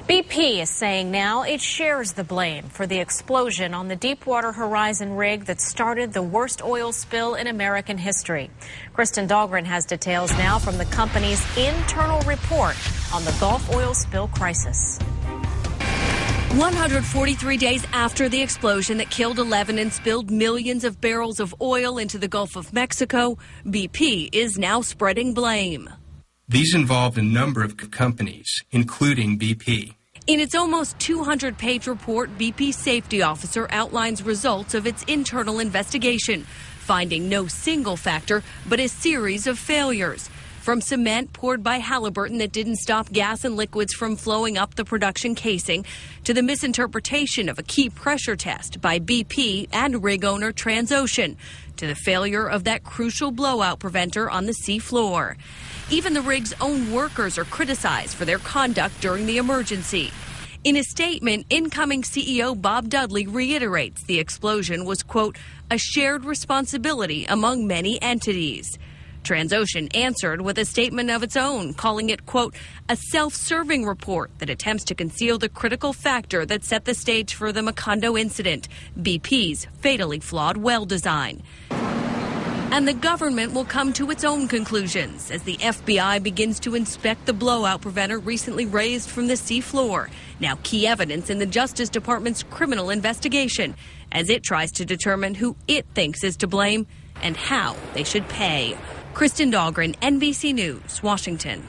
BP is saying now it shares the blame for the explosion on the Deepwater Horizon rig that started the worst oil spill in American history. Kristen Dahlgren has details now from the company's internal report on the Gulf oil spill crisis. 143 days after the explosion that killed 11 and spilled millions of barrels of oil into the Gulf of Mexico, BP is now spreading blame. These involved a number of companies, including BP. In its almost 200-page report, BP's safety officer outlines results of its internal investigation, finding no single factor, but a series of failures. From cement poured by Halliburton that didn't stop gas and liquids from flowing up the production casing, to the misinterpretation of a key pressure test by BP and rig owner Transocean, to the failure of that crucial blowout preventer on the sea floor. Even the rig's own workers are criticized for their conduct during the emergency. In a statement, incoming CEO Bob Dudley reiterates the explosion was, quote, a shared responsibility among many entities. Transocean answered with a statement of its own, calling it, quote, a self-serving report that attempts to conceal the critical factor that set the stage for the Macondo incident, BP's fatally flawed well design. And the government will come to its own conclusions as the FBI begins to inspect the blowout preventer recently raised from the sea floor, now key evidence in the Justice Department's criminal investigation, as it tries to determine who it thinks is to blame and how they should pay. Kristen Dahlgren, NBC News, Washington.